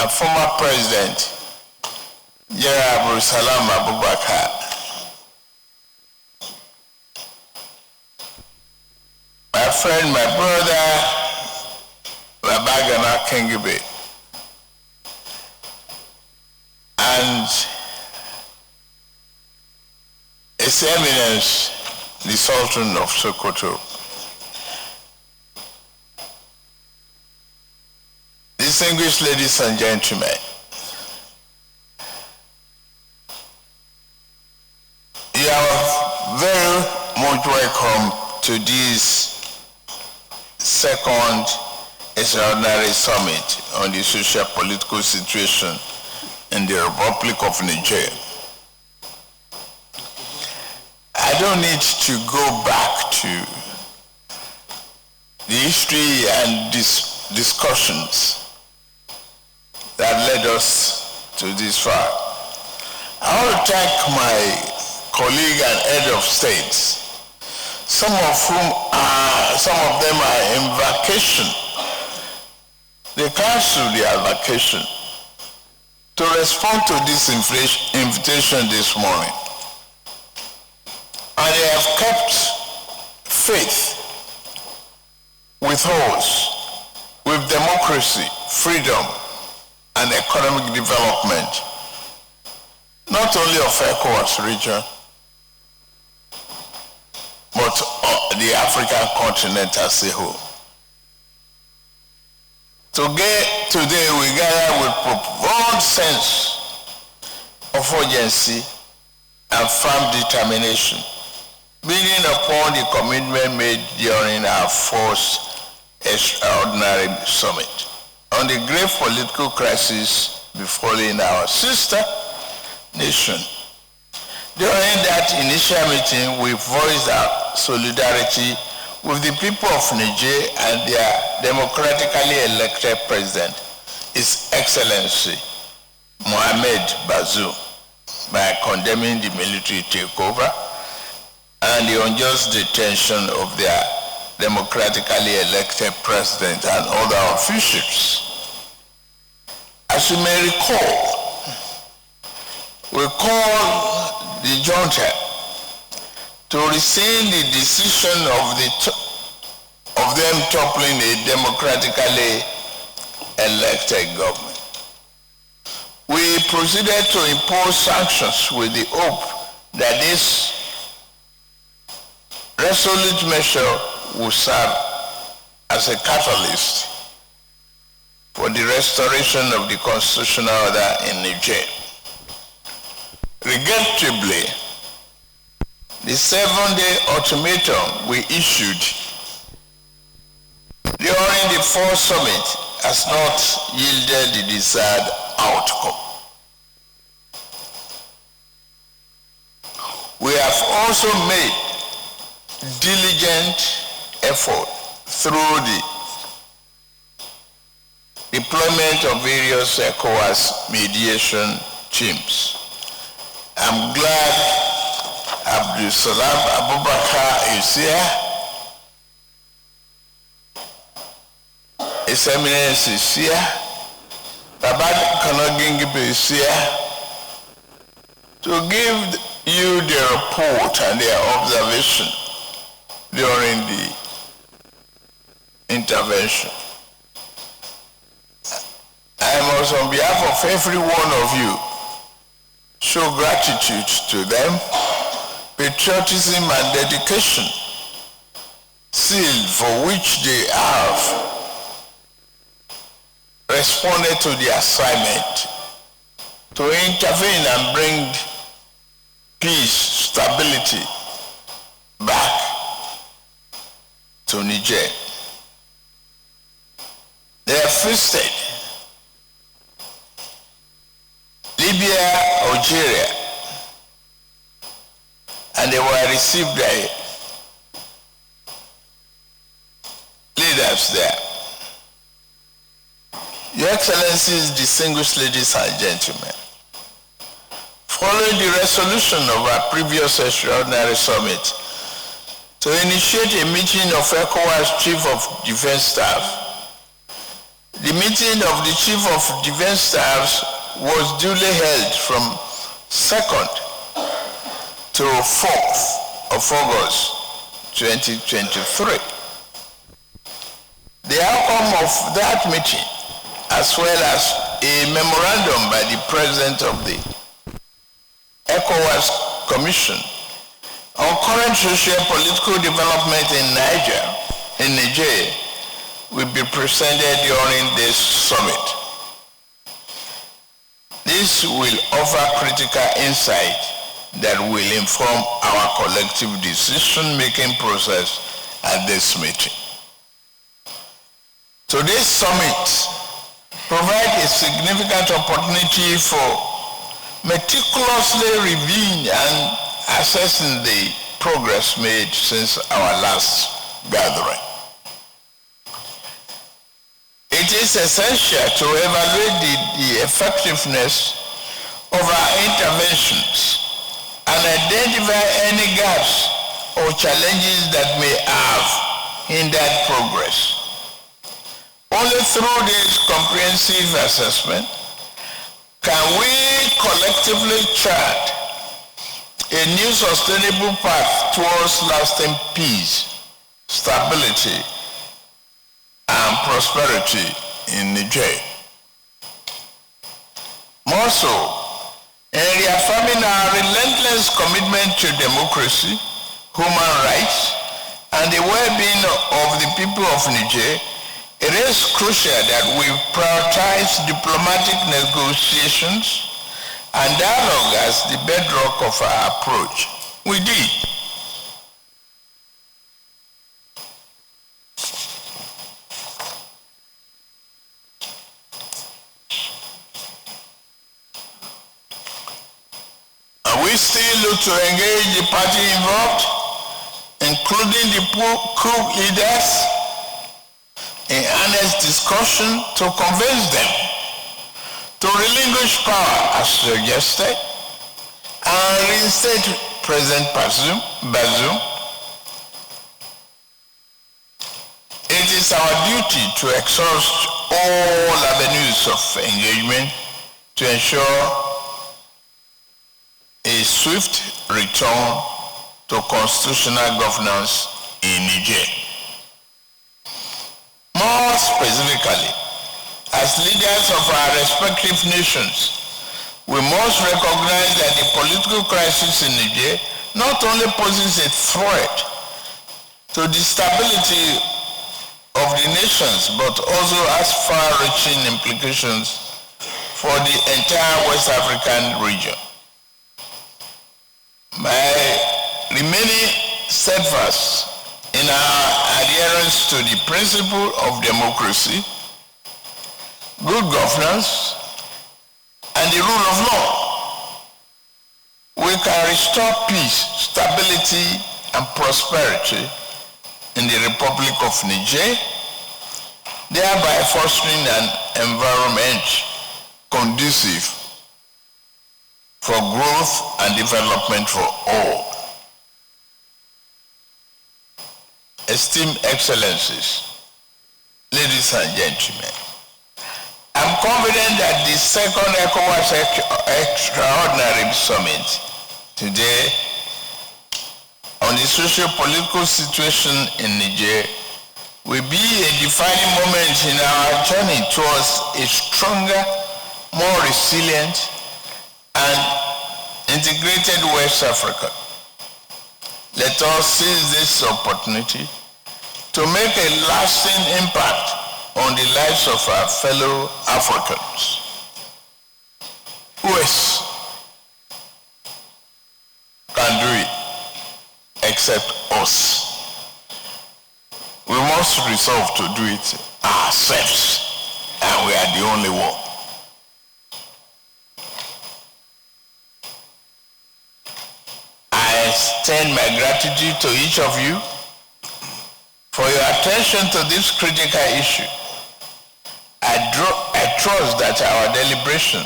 and former President General Abubakar, my friend, my brother, Labagana Kengibe, and His Eminence, the Sultan of Sokoto. Distinguished ladies and gentlemen, you are very much welcome to this second extraordinary summit on the social political situation in the Republic of Niger. I don't need to go back to the history and discussions that led us to this far. I want to thank my colleague and head of states, some of them are in vacation. They canceled their vacation to respond to this invitation this morning. And they have kept faith with us, with democracy, freedom, and economic development, not only of ECOWAS region, but the African continent as a whole. Today we gather with profound sense of urgency and firm determination, building upon the commitment made during our first extraordinary summit on the grave political crisis befalling our sister nation. During that initial meeting, we voiced our solidarity with the people of Niger and their democratically elected president, His Excellency Mohamed Bazoum, by condemning the military takeover and the unjust detention of their democratically elected president and other officials. As you may recall, we called the junta to rescind the decision of them toppling a democratically elected government. We proceeded to impose sanctions with the hope that this resolute measure will serve as a catalyst for the restoration of the constitutional order in Niger. Regrettably, the 7-day ultimatum we issued during the first summit has not yielded the desired outcome. We have also made diligent effort through the deployment of various ECOWAS mediation teams. I'm glad Abubakar is here. His Eminence is here. Kanogingbe is here to give you the report and their observation during the intervention. I must, on behalf of every one of you, show gratitude to them, patriotism and dedication, sealed for which they have responded to the assignment to intervene and bring peace, stability back to Niger. They have feasted Libya, Algeria, and they were received by leaders there. Your Excellencies, distinguished ladies and gentlemen, following the resolution of our previous extraordinary summit to initiate a meeting of ECOWAS Chief of Defense Staff, The meeting of the Chief of Defense Staffs was duly held from 2nd to 4th of August 2023. The outcome of that meeting, as well as a memorandum by the President of the ECOWAS Commission on current socio-political development in Niger, will be presented during this summit. This will offer critical insight that will inform our collective decision-making process at this meeting. Today's summit provides a significant opportunity for meticulously reviewing and assessing the progress made since our last gathering. It is essential to evaluate the effectiveness of our interventions and identify any gaps or challenges that may have hindered progress. Only through this comprehensive assessment can we collectively chart a new sustainable path towards lasting peace, stability, and prosperity in Niger. More so, in reaffirming our relentless commitment to democracy, human rights, and the well-being of the people of Niger, it is crucial that we prioritize diplomatic negotiations and dialogue as the bedrock of our approach. We did. We still look to engage the party involved, including the coup leaders, in earnest discussion to convince them to relinquish power as suggested and reinstate President Bazoum. It is our duty to exhaust all avenues of engagement to ensure a swift return to constitutional governance in Niger. More specifically, as leaders of our respective nations, we must recognize that the political crisis in Niger not only poses a threat to the stability of the nations, but also has far-reaching implications for the entire West African region. By remaining steadfast in our adherence to the principle of democracy, good governance, and the rule of law, we can restore peace, stability, and prosperity in the Republic of Niger, thereby fostering an environment conducive for growth and development for all. Esteemed Excellencies, ladies and gentlemen, I'm confident that the second ECOWAS Extraordinary Summit today on the socio-political situation in Niger will be a defining moment in our journey towards a stronger, more resilient, and integrated West Africa. Let us seize this opportunity to make a lasting impact on the lives of our fellow Africans. Who else can do it except us? We must resolve to do it ourselves, and we are the only one. I extend my gratitude to each of you for your attention to this critical issue. I trust that our deliberation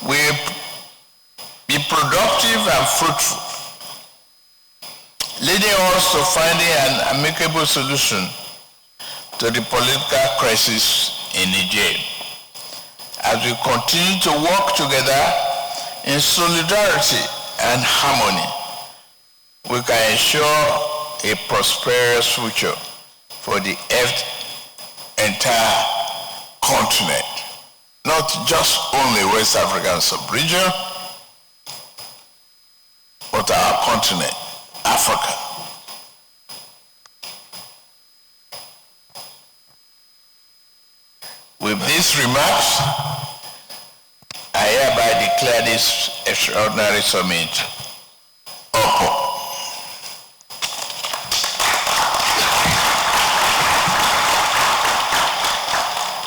will be productive and fruitful, leading us to finding an amicable solution to the political crisis in Niger. As we continue to work together in solidarity and harmony, we can ensure a prosperous future for the entire continent, not just only West African sub-region, but our continent, Africa. With these remarks, I hereby declare this extraordinary summit open.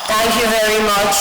Thank you very